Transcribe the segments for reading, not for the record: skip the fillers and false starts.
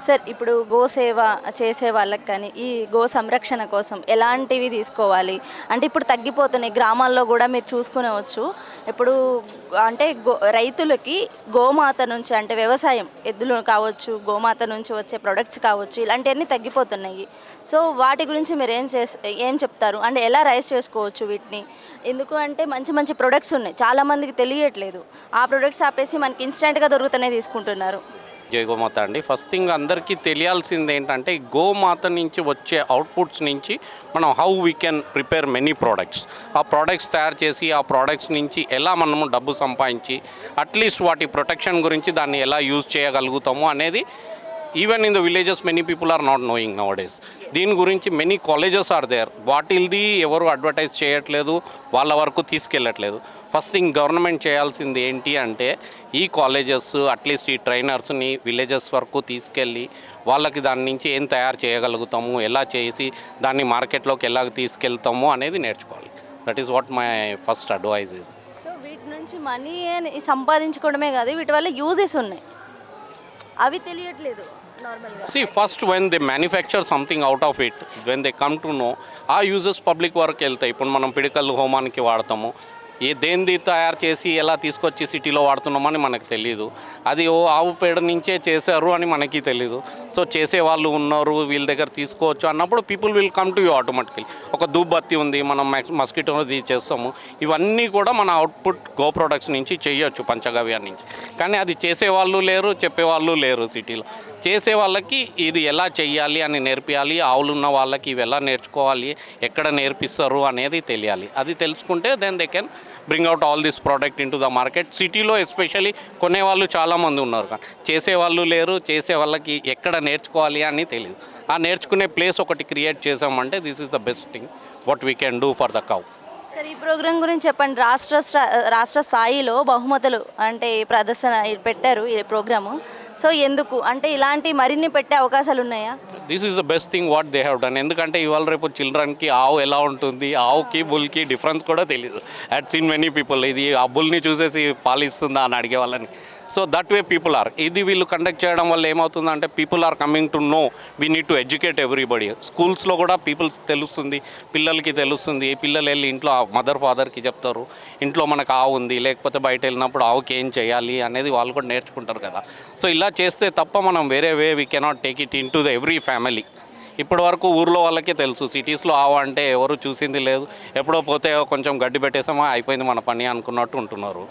Sir ఇప్పుడు గోసేవ చేసే వాళ్ళకి కానీ ఈ గో సంరక్షణ కోసం ఎలాంటివి తీసుకోవాలి అంటే ఇప్పుడు తగ్గిపోతున్నాయి గ్రామాల్లో కూడా మీరు చూసుకునేవచ్చు. ఇప్పుడు అంటే రైతులకి గోమాత నుంచి అంటే వ్యవసాయం ఎద్దులు కావచ్చు, గోమాత నుంచి వచ్చే ప్రొడక్ట్స్ కావచ్చు, ఇలాంటివన్నీ తగ్గిపోతున్నాయి. సో వాటి గురించి మీరు ఏం చెప్తారు అంటే ఎలా రైస్ చేసుకోవచ్చు వీటిని? ఎందుకు అంటే మంచి మంచి ప్రొడక్ట్స్ ఉన్నాయి, చాలామందికి తెలియట్లేదు. ఆ ప్రొడక్ట్స్ ఆపేసి మనకి ఇన్స్టెంట్గా దొరుకుతూనే తీసుకుంటున్నారు. జై గోమాత అండి. ఫస్ట్ థింగ్ అందరికీ తెలియాల్సింది ఏంటంటే గోమాత నుంచి వచ్చే అవుట్పుట్స్ నుంచి మనం how we can prepare many products. ఆ ప్రోడక్ట్స్ తయారు చేసి ఆ ప్రోడక్ట్స్ నుంచి ఎలా మనము డబ్బు సంపాదించి అట్లీస్ట్ వాటి ప్రొటెక్షన్ గురించి దాన్ని ఎలా యూజ్ చేయగలుగుతాము అనేది even in the villages many people are not knowing nowadays. దీని గురించి మెనీ కాలేజెస్ ఆర్ దేర్, వాటిల్ది ఎవరు అడ్వర్టైజ్ చేయట్లేదు, వాళ్ళ వరకు తీసుకెళ్ళట్లేదు. ఫస్ట్ థింగ్ గవర్నమెంట్ చేయాల్సింది ఏంటి అంటే ఈ కాలేజెస్ అట్లీస్ట్ ఈ ట్రైనర్స్ని విలేజెస్ వరకు తీసుకెళ్ళి వాళ్ళకి దాని నుంచి ఏం తయారు చేయగలుగుతాము, ఎలా చేసి దాన్ని మార్కెట్లోకి ఎలా తీసుకెళ్తాము అనేది నేర్చుకోవాలి. That is what my first advise is. So వీటి నుంచి మనీ సంపాదించుకోవడమే కాదు, వీటి వల్ల యూజెస్ ఉన్నాయి, అవి తెలియట్లేదు నార్మల్గా. See, first when they manufacture something out of it, when they come to know, ఆ యూజెస్ పబ్లిక్ వరకు వెళ్తాయి. ఇప్పుడు మనం పిడికలు హోమానికి వాడతాము, దేనిది తయారు చేసి ఎలా తీసుకొచ్చి సిటీలో వాడుతున్నామని మనకు తెలియదు. అది ఆవు పేడ నుంచే చేశారు అని మనకి తెలీదు. సో చేసే వాళ్ళు ఉన్నారు, వీళ్ళ దగ్గర తీసుకోవచ్చు అన్నప్పుడు people will come to you automatically. ఒక ధూపబత్తి ఉంది, మనం మస్కిటోది చేస్తాము, ఇవన్నీ కూడా మన అవుట్పుట్ గో ప్రొడక్ట్స్ నుంచి చేయొచ్చు, పంచగవ్య నుంచి. కానీ అది చేసేవాళ్ళు లేరు, చెప్పేవాళ్ళు లేరు సిటీలో. చేసే వాళ్ళకి ఇది ఎలా చెయ్యాలి అని నేర్పియాలి, ఆవులు ఉన్న వాళ్ళకి ఇవి ఎలా నేర్చుకోవాలి, ఎక్కడ నేర్పిస్తారు అనేది తెలియాలి. అది తెలుసుకుంటే then they can bring out all this product into the market. సిటీలో ఎస్పెషల్లీ కొనేవాళ్ళు చాలామంది ఉన్నారు, కానీ చేసేవాళ్ళు లేరు. చేసే వాళ్ళకి ఎక్కడ నేర్చుకోవాలి అని తెలియదు. ఆ నేర్చుకునే ప్లేస్ ఒకటి క్రియేట్ చేసామంటే this is the best thing what we can do for the cow. Sir ఈ ప్రోగ్రాం గురించి చెప్పండి. రాష్ట్ర స్థాయిలో బహుమతులు అంటే ప్రదర్శన పెట్టారు ఈ ప్రోగ్రాము. సో ఎందుకు అంటే ఇలాంటి మరిన్ని పెట్టే అవకాశాలు ఉన్నాయా? This is the best thing what they have done. ఎందుకంటే ఇవాళ రేపు చిల్డ్రన్కి ఆవు ఎలా ఉంటుంది, ఆవుకి బుల్కి డిఫరెన్స్ కూడా తెలియదు. అట్ సీన్ మెనీ పీపుల్ ఇది ఆ బుల్ని చూసేసి పాలిస్తుందా అని అడిగే వాళ్ళని. So that way people are. ఇది వీళ్ళు కండక్ట్ చేయడం వల్ల ఏమవుతుందంటే people are coming to know we need to educate everybody. స్కూల్స్లో కూడా పీపుల్స్ తెలుస్తుంది, పిల్లలకి తెలుస్తుంది. పిల్లలు వెళ్ళి ఇంట్లో మదర్ ఫాదర్కి చెప్తారు, ఇంట్లో మనకు ఆవు ఉంది, లేకపోతే బయట వెళ్ళినప్పుడు ఆవుకి ఏం చేయాలి అనేది వాళ్ళు కూడా నేర్చుకుంటారు కదా. సో ఇలా చేస్తే తప్ప మనం వేరే way we cannot take it in to the every family. ఇప్పటి వరకు ఊర్లో వాళ్ళకే తెలుసు, సిటీస్లో ఆవు అంటే ఎవరు చూసింది లేదు. ఎప్పుడో పోతే కొంచెం గడ్డి పెట్టేసామా అయిపోయింది మన పని అనుకున్నట్టు ఉంటున్నారు.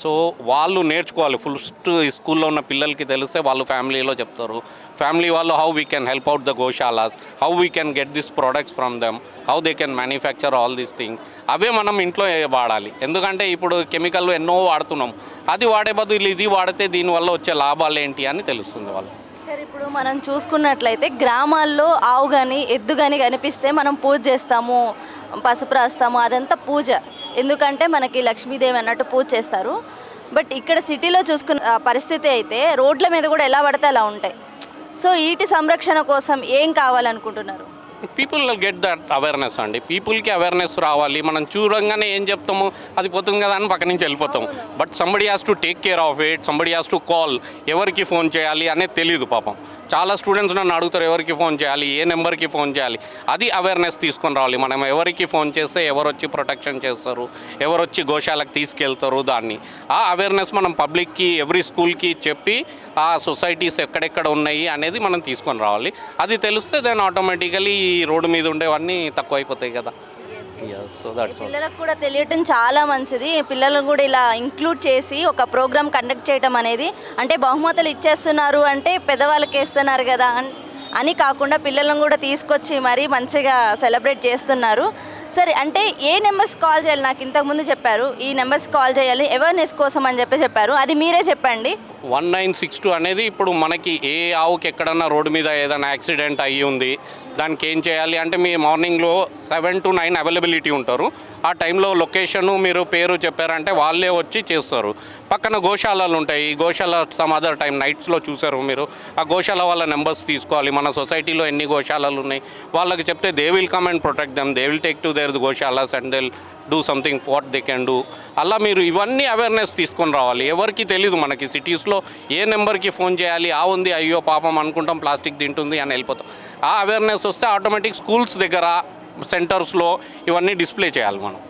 సో వాళ్ళు నేర్చుకోవాలి. ఫస్ట్ స్కూల్లో ఉన్న పిల్లలకి తెలిస్తే వాళ్ళు ఫ్యామిలీలో చెప్తారు. ఫ్యామిలీ వాళ్ళు how we can help out the goshalas, how we can get this products from them, how they can manufacture all these things. అవే మనం ఇంట్లో వాడాలి. ఎందుకంటే ఇప్పుడు కెమికల్ ఎన్నో వాడుతున్నాం, అది వాడే బదులు ఇది వాడితే దీనివల్ల వచ్చే లాభాలు ఏంటి అని తెలుస్తుంది వాళ్ళు. సార్ ఇప్పుడు మనం చూసుకున్నట్లయితే గ్రామాల్లో ఆవు కానీ ఎద్దు కానీ కనిపిస్తే మనం పూజ చేస్తాము, పసుపు రాస్తాము, అదంతా పూజ. ఎందుకంటే మనకి లక్ష్మీదేవి అన్నట్టు పూజ చేస్తారు. బట్ ఇక్కడ సిటీలో చూసుకున్న పరిస్థితి అయితే రోడ్ల మీద కూడా ఎలా పడితే అలా ఉంటాయి. సో వీటి సంరక్షణ కోసం ఏం కావాలనుకుంటున్నారు? పీపుల్ గెట్ దట్ అవేర్నెస్ అండి. పీపుల్కి అవేర్నెస్ రావాలి. మనం చూడంగానే ఏం చెప్తాము, అది పోతుంది కదా అని పక్క నుంచి వెళ్ళిపోతాము. But somebody has to take care of it, somebody has to call. ఎవరికి ఫోన్ చేయాలి అనేది తెలియదు పాపం. చాలా స్టూడెంట్స్ నన్ను అడుగుతారు ఎవరికి ఫోన్ చేయాలి, ఏ నెంబర్కి ఫోన్ చేయాలి. అది అవేర్నెస్ తీసుకొని రావాలి. మనం ఎవరికి ఫోన్ చేస్తే ఎవరు వచ్చి ప్రొటెక్షన్ చేస్తారు, ఎవరు వచ్చి గోశాలకు తీసుకెళ్తారు, దాన్ని ఆ అవేర్నెస్ మనం పబ్లిక్కి ఎవ్రీ స్కూల్కి చెప్పి ఆ సొసైటీస్ ఎక్కడెక్కడ ఉన్నాయి అనేది మనం తీసుకొని రావాలి. అది తెలిస్తే దెన్ ఆటోమేటికలీ ఈ రోడ్డు మీద ఉండేవన్నీ తక్కువ అయిపోతాయి కదా. సో దట్స్ పిల్లలకు కూడా తెలియటం చాలా మంచిది. పిల్లలను కూడా ఇలా ఇంక్లూడ్ చేసి ఒక ప్రోగ్రామ్ కండక్ట్ చేయడం అనేది, అంటే బహుమతులు ఇచ్చేస్తున్నారు అంటే పెద్దవాళ్ళకి వేస్తున్నారు కదా అని కాకుండా పిల్లలను కూడా తీసుకొచ్చి మరీ మంచిగా సెలబ్రేట్ చేస్తున్నారు. సరే, అంటే ఏ నెంబర్స్ కాల్ చేయాలి? నాకు ఇంతకుముందు చెప్పారు ఈ నెంబర్స్ కాల్ చేయాలి అవేర్నెస్ కోసం అని చెప్పారు, అది మీరే చెప్పండి. 1962 అనేది ఇప్పుడు మనకి ఏ ఆవుకి ఎక్కడన్నా రోడ్డు మీద ఏదైనా యాక్సిడెంట్ అయ్యి ఉంది, దానికి ఏం చేయాలి అంటే మీ మార్నింగ్లో 7 to 9 అవైలబిలిటీ ఉంటారు. ఆ టైంలో లొకేషను మీరు పేరు చెప్పారంటే వాళ్ళే వచ్చి చేస్తారు. పక్కన గోశాలలు ఉంటాయి, గోశాల సమ్ అదర్ టైం నైట్స్లో చూసారు మీరు, ఆ గోశాల వాళ్ళ నెంబర్స్ తీసుకోవాలి. మన సొసైటీలో ఎన్ని గోశాలలు ఉన్నాయి వాళ్ళకి చెప్తే they will come and protect them, they will take to their goshalas and they will do something what they can do. అలా మీరు ఇవన్నీ అవేర్నెస్ తీసుకొని రావాలి. ఎవరికి తెలీదు మనకి సిటీస్లో ఏ నెంబర్కి ఫోన్ చేయాలి, ఆ ఉంది అయ్యో పాపం అనుకుంటాం ప్లాస్టిక్ తింటుంది అని వెళ్ళిపోతాం. ఆ అవేర్నెస్ వస్తే ఆటోమేటిక్ స్కూల్స్ దగ్గర సెంటర్స్లో ఇవన్నీ డిస్ప్లే చేయాలి మనం.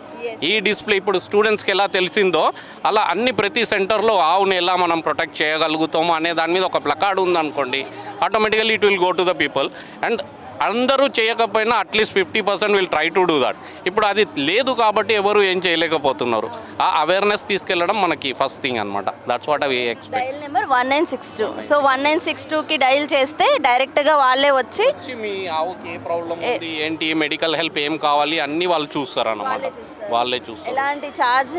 ఈ డిస్ప్లే ఇప్పుడు స్టూడెంట్స్కి ఎలా తెలిసిందో అలా అన్ని ప్రతి సెంటర్లో ఆవుని ఎలా మనం ప్రొటెక్ట్ చేయగలుగుతాము అనే దాని మీద ఒక ప్లకార్డ్ ఉందనుకోండి, automatically it will go to the people. And అందరూ చేయకపోయినా at least 50% will try to do that. ఇప్పుడు అది లేదు కాబట్టి ఎవరు ఏం చేయలేకపోతున్నారు. ఆ అవేర్నెస్ తీసుకెళ్ళడం మనకి ఫస్ట్ థింగ్ అనమాట. That's what I expect. Dial number 1962. So 1962కి డైల్ చేస్తే డైరెక్ట్గా వాళ్ళే వచ్చి మీ ఆవుకి ఏ ప్రాబ్లం ఉంది ఏంటి, మెడికల్ హెల్ప్ ఏం కావాలి అన్నీ వాళ్ళు చూస్తారు అన్నమాట. వాళ్ళే చూస్తారు. ఎలాంటి ఛార్జ్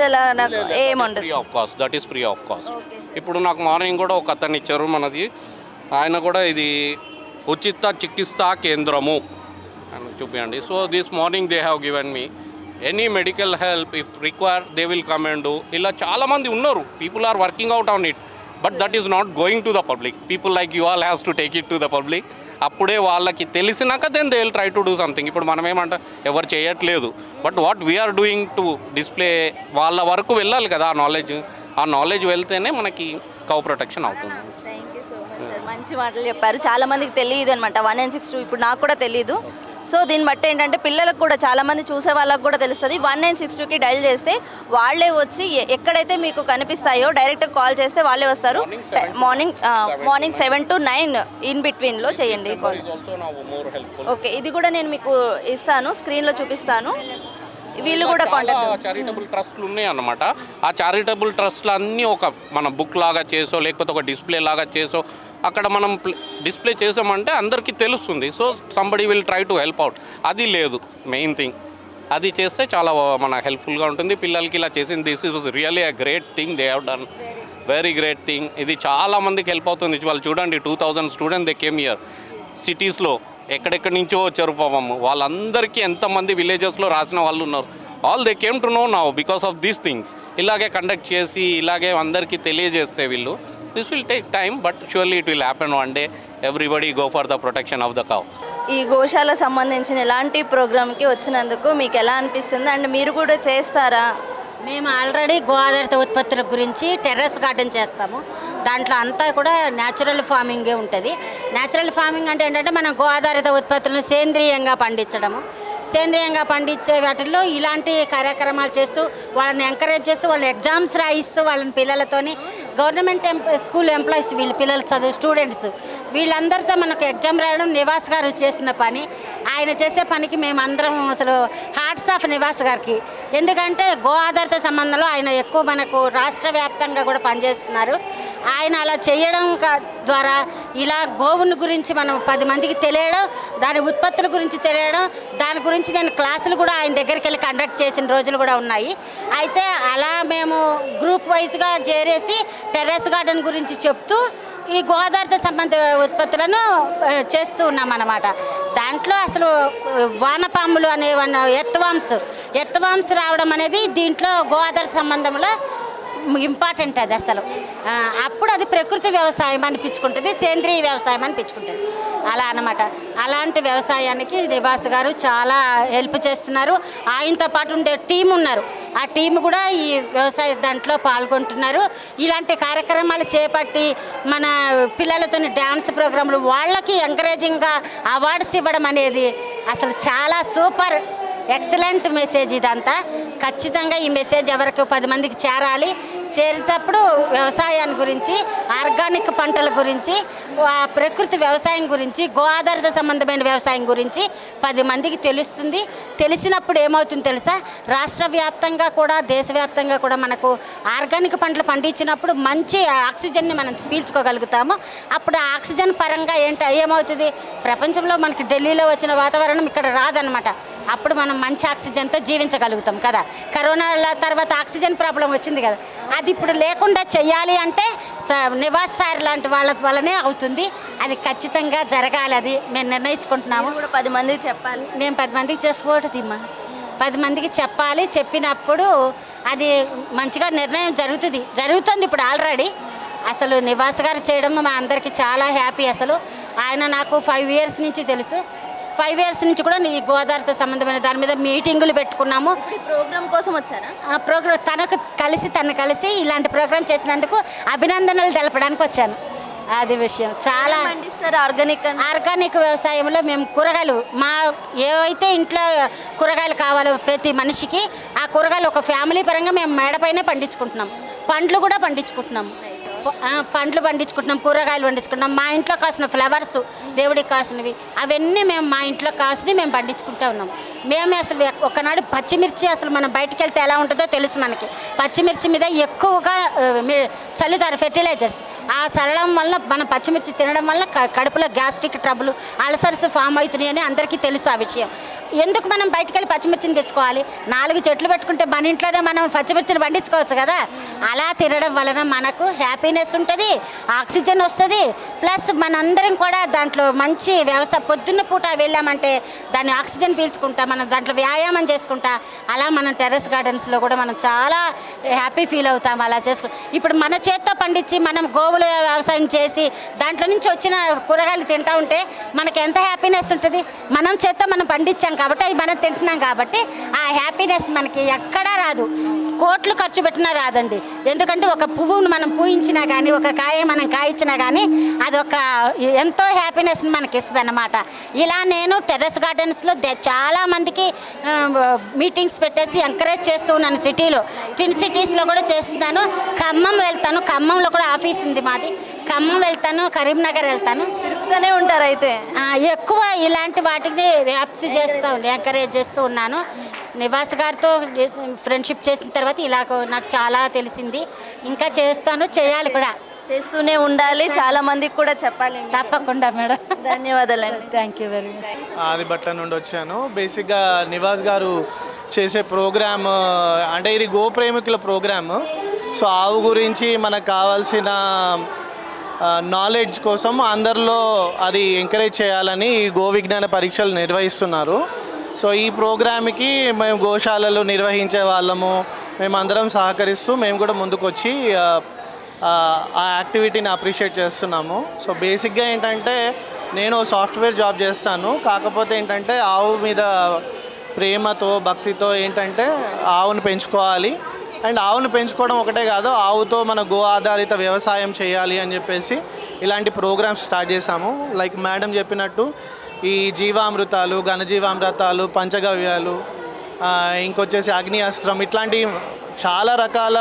ఏముండదు. Free of cost. That is free of cost. ఇప్పుడు నాకు మార్నింగ్ కూడా ఒక అతను ఇచ్చారు మనది, ఆయన కూడా ఇది ఉచిత చికిత్సా కేంద్రము అని చూపించండి. So this morning they have given me any medical help if require they will come and do. ఇలా చాలామంది ఉన్నారు, people are working out on it, but that is not going to the public. People like you all has to take it to the public. అప్పుడే వాళ్ళకి తెలిసినాక then they will try to do something. ఇప్పుడు మనం ఏమంటాం, ఎవరు చేయట్లేదు, but what we are doing to display వాళ్ళ వరకు వెళ్ళాలి కదా ఆ నాలెడ్జ్ వెళ్తేనే మనకి కౌ ప్రొటెక్షన్ అవుతుంది. మంచి మాటలు చెప్పారు. చాలా మందికి తెలియదు అనమాట 1962. ఇప్పుడు నాకు కూడా తెలియదు. సో దీన్ని బట్టి ఏంటంటే పిల్లలకు కూడా చాలామంది చూసే వాళ్ళకు కూడా తెలుస్తుంది. 1962కి డైల్ చేస్తే వాళ్ళే వచ్చి ఎక్కడైతే మీకు కనిపిస్తాయో డైరెక్ట్గా కాల్ చేస్తే వాళ్ళే వస్తారు. మార్నింగ్ 7 to 9 ఇన్ బిట్వీన్లో చేయండి కాల్. ఓకే, ఇది కూడా నేను మీకు ఇస్తాను, స్క్రీన్లో చూపిస్తాను. వీళ్ళు కూడా కాంటాక్ట్. చారిటబుల్ ట్రస్ట్లు ఉన్నాయి అన్నమాట. ఆ చారిటబుల్ ట్రస్ట్లు అన్నీ ఒక మన బుక్ లాగా చేసో లేకపోతే ఒక డిస్ప్లే లాగా చేసో అక్కడ మనం డిస్ప్లే చేసామంటే అందరికీ తెలుస్తుంది. So somebody will try to help out. అది లేదు మెయిన్ థింగ్. అది చేస్తే చాలా మన హెల్ప్ఫుల్గా ఉంటుంది పిల్లలకి. ఇలా చేసింది this is really a great thing they have done, very great thing. ఇది చాలా మందికి హెల్ప్ అవుతుంది. వాళ్ళు చూడండి 2000 స్టూడెంట్స్ దే కేమ్ హియర్. సిటీస్లో ఎక్కడెక్కడి నుంచో వచ్చారు పాపం. వాళ్ళందరికీ ఎంతమంది విలేజెస్లో రాసిన వాళ్ళు ఉన్నారు. All they came to know now because of these things. ఇలాగే కండక్ట్ చేసి ఇలాగే అందరికీ తెలియజేస్తే వీళ్ళు, this will take time but surely it will happen one day. Everybody go for the protection of the cow. ఈ గోశాల సంబంధించిన ఇలాంటి ప్రోగ్రామ్కి వచ్చినందుకు మీకు ఎలా అనిపిస్తుంది అండ్ మీరు కూడా చేస్తారా? మేము ఆల్రెడీ గో ఆధారిత ఉత్పత్తుల గురించి టెర్రస్ గార్డెన్ చేస్తాము. దాంట్లో అంతా కూడా న్యాచురల్ ఫార్మింగే ఉంటుంది. న్యాచురల్ ఫార్మింగ్ అంటే ఏంటంటే మనం గో ఆధారిత ఉత్పత్తులను సేంద్రియంగా పండించడము. సేంద్రియంగా పండించే వాటిల్లో ఇలాంటి కార్యక్రమాలు చేస్తూ వాళ్ళని ఎంకరేజ్ చేస్తూ వాళ్ళని ఎగ్జామ్స్ రాయిస్తూ వాళ్ళని పిల్లలతోని గవర్నమెంట్ స్కూల్ ఎంప్లాయీస్ వీళ్ళు పిల్లలు చదువు స్టూడెంట్స్ వీళ్ళందరితో మనకు ఎగ్జామ్ రాయడం నివాస్ గారు చేసిన పని. ఆయన చేసే పనికి మేమందరం అసలు హార్ట్స్ ఆఫ్ నివాస్ గారికి. ఎందుకంటే గో ఆధారిత సంబంధంలో ఆయన ఎక్కువ మనకు రాష్ట్ర వ్యాప్తంగా కూడా పనిచేస్తున్నారు. ఆయన అలా చేయడం ద్వారా ఇలా గోవుని గురించి మనం 10 మందికి తెలియడం, దాని ఉత్పత్తుల గురించి తెలియడం, దాని గురించి నేను క్లాసులు కూడా ఆయన దగ్గరికి వెళ్ళి కండక్ట్ చేసిన రోజులు కూడా ఉన్నాయి. అయితే అలా మేము గ్రూప్ వైజ్గా చేరేసి టెర్రస్ గార్డెన్ గురించి చెప్తూ ఈ గో ఆధారిత సంబంధ ఉత్పత్తులను చేస్తూ ఉన్నాం అన్నమాట. దాంట్లో అసలు వానపాములు అనే ఎర్త్వామ్స్ రావడం అనేది దీంట్లో గో ఆధారిత సంబంధంలో ఇంపార్టెంట్. అది అసలు అప్పుడు అది ప్రకృతి వ్యవసాయం అనిపించుకుంటుంది, సేంద్రీయ వ్యవసాయం అనిపించుకుంటుంది. అలా అన్నమాట. అలాంటి వ్యవసాయానికి నివాస్ గారు చాలా హెల్ప్ చేస్తున్నారు. ఆయనతో పాటు ఉండే టీం ఉన్నారు, ఆ టీం కూడా ఈ వ్యవసాయ దాంట్లో పాల్గొంటున్నారు. ఇలాంటి కార్యక్రమాలు చేపట్టి మన పిల్లలతో డ్యాన్స్ ప్రోగ్రాంలు వాళ్ళకి ఎంకరేజింగ్గా అవార్డ్స్ ఇవ్వడం అనేది అసలు చాలా సూపర్ ఎక్సలెంట్ మెసేజ్. ఇదంతా ఖచ్చితంగా ఈ మెసేజ్ ఎవరికి 10 మందికి చేరాలి. చేరేటప్పుడు వ్యవసాయాన్ని గురించి, ఆర్గానిక్ పంటల గురించి, ప్రకృతి వ్యవసాయం గురించి, గో ఆధారిత సంబంధమైన వ్యవసాయం గురించి 10 మందికి తెలుస్తుంది. తెలిసినప్పుడు ఏమవుతుంది తెలుసా, రాష్ట్ర వ్యాప్తంగా కూడా దేశవ్యాప్తంగా కూడా మనకు ఆర్గానిక్ పంటలు పండించినప్పుడు మంచి ఆక్సిజన్ని మనం పీల్చుకోగలుగుతాము. అప్పుడు ఆక్సిజన్ పరంగా ఏమవుతుంది, ప్రపంచంలో మనకి ఢిల్లీలో వచ్చిన వాతావరణం ఇక్కడ రాదనమాట. అప్పుడు మనం మంచి ఆక్సిజన్తో జీవించగలుగుతాం కదా. కరోనా తర్వాత ఆక్సిజన్ ప్రాబ్లం వచ్చింది కదా, అది ఇప్పుడు లేకుండా చెయ్యాలి అంటే నివాస్ సార్ లాంటి వాళ్ళ వల్లనే అవుతుంది. అది ఖచ్చితంగా జరగాలి. అది మేము నిర్ణయించుకుంటున్నాము. కూడా 10 మందికి చెప్పాలి. మేము 10 మందికి ఫోటో తీమ్మా 10 మందికి చెప్పాలి. చెప్పినప్పుడు అది మంచిగా నిర్ణయం జరుగుతుంది ఇప్పుడు ఆల్రెడీ. అసలు నివాస్ గారు చేయడం మా అందరికీ చాలా హ్యాపీ. అసలు ఆయన నాకు 5 years నుంచి తెలుసు. 5 ఇయర్స్ నుంచి కూడా ఈ గోదావరితో సంబంధమైన దాని మీద మీటింగులు పెట్టుకున్నాము. ఈ ప్రోగ్రామ్ కోసం వచ్చారా? ఆ ప్రోగ్రాం తను కలిసి ఇలాంటి ప్రోగ్రాం చేసినందుకు అభినందనలు తెలపడానికి వచ్చాను. అది విషయం. చాలా పండిస్తారు ఆర్గానిక్ అని. ఆర్గానిక్ వ్యవసాయంలో మేము కూరగాయలు ఏవైతే ఇంట్లో కూరగాయలు కావాలో ప్రతి మనిషికి ఆ కూరగాయలు ఒక ఫ్యామిలీ పరంగా మేము మేడపైనే పండించుకుంటున్నాం. పండ్లు కూడా పండించుకుంటున్నాం. పండ్లు పండించుకుంటున్నాం, కూరగాయలు పండించుకుంటున్నాం. మా ఇంట్లో కాసిన ఫ్లవర్స్, దేవుడికి కాసినవి, అవన్నీ మేము మా ఇంట్లో కాసినవి మేము పండించుకుంటూ ఉన్నాం. మేమే అసలు ఒకనాడు పచ్చిమిర్చి అసలు మనం బయటికి వెళ్తే ఎలా ఉంటుందో తెలుసు మనకి. పచ్చిమిర్చి మీద ఎక్కువగా చల్లుతారు ఫెర్టిలైజర్స్. ఆ చల్లడం వల్ల మనం పచ్చిమిర్చి తినడం వల్ల కడుపులో గ్యాస్ట్రిక్ ట్రబుల్, అల్సర్స్ ఫామ్ అవుతున్నాయి అని అందరికీ తెలుసు ఆ విషయం. ఎందుకు మనం బయటికి వెళ్ళి పచ్చిమిర్చిని తెచ్చుకోవాలి? 4 చెట్లు పెట్టుకుంటే మన ఇంట్లోనే మనం పచ్చిమిర్చిని పండించుకోవచ్చు కదా. అలా తినడం వలన మనకు హ్యాపీనెస్ ఉంటుంది, ఆక్సిజన్ వస్తుంది. ప్లస్ మనందరం కూడా దాంట్లో మంచి వ్యవసాయ పొద్దున్న పూట వెళ్ళామంటే దాన్ని ఆక్సిజన్ పీల్చుకుంటా, మనం దాంట్లో వ్యాయామం చేసుకుంటా, అలా మనం టెర్రస్ గార్డెన్స్లో కూడా మనం చాలా హ్యాపీ ఫీల్ అవుతాం అలా చేసుకుంటాం. ఇప్పుడు మన చేత్తో పండించి మనం గోవుల వ్యవసాయం చేసి దాంట్లో నుంచి వచ్చిన కూరగాయలు తింటూ ఉంటే మనకి ఎంత హ్యాపీనెస్ ఉంటుంది. మనం చేత్తో మనం పండించాం కాబట్టి అవి మనం తింటున్నాం కాబట్టి ఆ హ్యాపీనెస్ మనకి ఎక్కడా రాదు. కోట్లు ఖర్చు పెట్టినా రాదండి. ఎందుకంటే ఒక పువ్వును మనం పూయించినా కానీ, ఒక కాయ మనం కాయించినా కానీ అదొక ఎంతో హ్యాపీనెస్ని మనకి ఇస్తుంది అన్నమాట. ఇలా నేను టెర్రస్ గార్డెన్స్లో చాలామందికి మీటింగ్స్ పెట్టేసి ఎంకరేజ్ చేస్తూ ఉన్నాను. సిటీలో ట్విన్ సిటీస్లో కూడా చేస్తున్నాను. ఖమ్మం వెళ్తాను, ఖమ్మంలో కూడా ఆఫీస్ ఉంది మాది. ఖమ్మం వెళ్తాను, కరీంనగర్ వెళ్తాను. తిరుగుతూనే ఉంటారు అయితే. ఎక్కువ ఇలాంటి వాటికి వ్యాప్తి చేస్తూ ఎంకరేజ్ చేస్తూ ఉన్నాను. నివాస్ గారితో ఫ్రెండ్షిప్ చేసిన తర్వాత ఇలా నాకు చాలా తెలిసింది. ఇంకా చేస్తాను, చేయాలి కూడా, చేస్తూనే ఉండాలి. చాలా మందికి కూడా చెప్పాలి. తప్పకుండా మేడం. ధన్యవాదాలండి. Thank you very much. Adibatla నుండి వచ్చాను. బేసిక్గా నివాస్ గారు చేసే ప్రోగ్రామ్ అంటే ఇది గోప్రేమికుల ప్రోగ్రామ్. సో ఆవు గురించి మనకు కావాల్సిన నాలెడ్జ్ కోసం అందరిలో అది ఎంకరేజ్ చేయాలని ఈ గో విజ్ఞాన పరీక్షలు నిర్వహిస్తున్నారు. సో ఈ ప్రోగ్రామ్కి మేము గోశాలలు నిర్వహించే వాళ్ళము మేమందరం సహకరిస్తూ మేము కూడా ముందుకొచ్చి ఆ యాక్టివిటీని అప్రిషియేట్ చేస్తున్నాము. సో బేసిక్గా ఏంటంటే నేను సాఫ్ట్వేర్ జాబ్ చేస్తాను. కాకపోతే ఏంటంటే ఆవు మీద ప్రేమతో భక్తితో ఏంటంటే ఆవును పెంచుకోవాలి. అండ్ ఆవును పెంచుకోవడం ఒకటే కాదు, ఆవుతో మన గో ఆధారిత వ్యవసాయం చేయాలి అని చెప్పేసి ఇలాంటి ప్రోగ్రామ్స్ స్టార్ట్ చేశాము. లైక్ మేడం చెప్పినట్టు ఈ జీవామృతాలు, ఘనజీవామృతాలు, పంచగవ్యాలు, ఇంకొచ్చేసి అగ్ని అస్త్రం, ఇట్లాంటి చాలా రకాల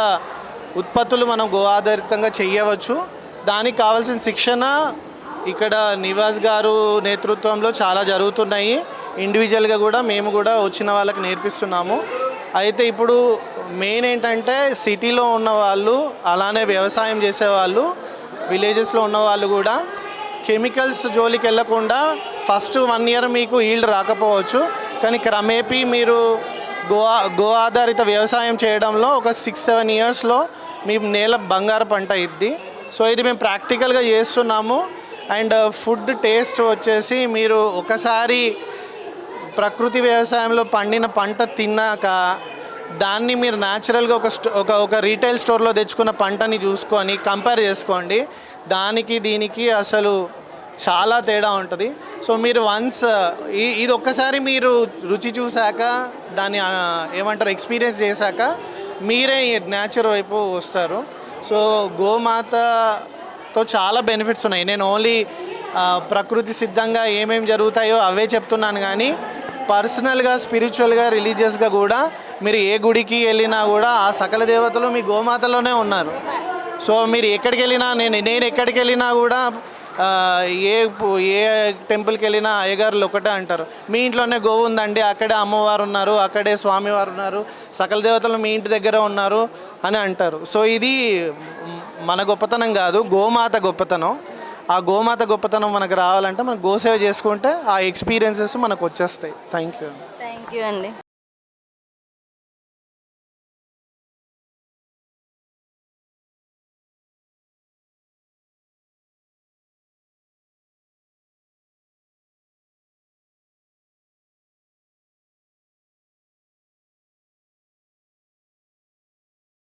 ఉత్పత్తులు మనం గో ఆధారితంగా చేయవచ్చు. దానికి కావాల్సిన శిక్షణ ఇక్కడ నివాస్ గారు నేతృత్వంలో చాలా జరుగుతున్నాయి. ఇండివిజువల్గా కూడా మేము కూడా వచ్చిన వాళ్ళకి నేర్పిస్తున్నాము. అయితే ఇప్పుడు మెయిన్ ఏంటంటే సిటీలో ఉన్న వాళ్ళు, అలానే వ్యవసాయం చేసేవాళ్ళు, విలేజెస్లో ఉన్న వాళ్ళు కూడా కెమికల్స్ జోలికి వెళ్ళకుండా ఫస్ట్ 1 ఇయర్ మీకు ఈల్డ్ రాకపోవచ్చు, కానీ క్రమేపీ మీరు గో ఆధారిత వ్యవసాయం చేయడంలో ఒక 6-7 ఇయర్స్లో మీ నేల బంగారు పంట ఇద్ది. సో ఇది మేము ప్రాక్టికల్గా చేస్తున్నాము. అండ్ ఫుడ్ టేస్ట్ వచ్చేసి మీరు ఒకసారి ప్రకృతి వ్యవసాయంలో పండిన పంట తిన్నాక దాన్ని మీరు న్యాచురల్గా ఒక రీటైల్ స్టోర్లో తెచ్చుకున్న పంటని చూసుకొని కంపేర్ చేసుకోండి. దానికి దీనికి అసలు చాలా తేడా ఉంటుంది. సో మీరు వన్స్ ఇది ఒక్కసారి మీరు రుచి చూశాక దాన్ని ఏమంటారు ఎక్స్పీరియన్స్ చేశాక మీరే న్యాచురల్ వైపు వస్తారు. సో గోమాతతో చాలా బెనిఫిట్స్ ఉన్నాయి. నేను ఓన్లీ ప్రకృతి సిద్ధంగా ఏమేమి జరుగుతాయో అవే చెప్తున్నాను, కానీ పర్సనల్గా, స్పిరిచువల్గా, రిలీజియస్గా కూడా మీరు ఏ గుడికి వెళ్ళినా కూడా ఆ సకల దేవతలు మీ గోమాతలోనే ఉన్నారు. సో మీరు ఎక్కడికి వెళ్ళినా, నేను ఎక్కడికి వెళ్ళినా కూడా ఏ టెంపుల్కి వెళ్ళినా అయ్యగారులు ఒకటే అంటారు, మీ ఇంట్లోనే గోవు ఉందండి, అక్కడే అమ్మవారు ఉన్నారు, అక్కడే స్వామివారు ఉన్నారు, సకల దేవతలు మీ ఇంటి దగ్గర ఉన్నారు అని అంటారు. సో ఇది మన గొప్పతనం కాదు, గోమాత గొప్పతనం. ఆ గోమాత గొప్పతనం మనకు రావాలంటే మనం గోసేవ చేసుకుంటే ఆ ఎక్స్పీరియన్సెస్ మనకు వచ్చేస్తాయి. థ్యాంక్ యూ అండి.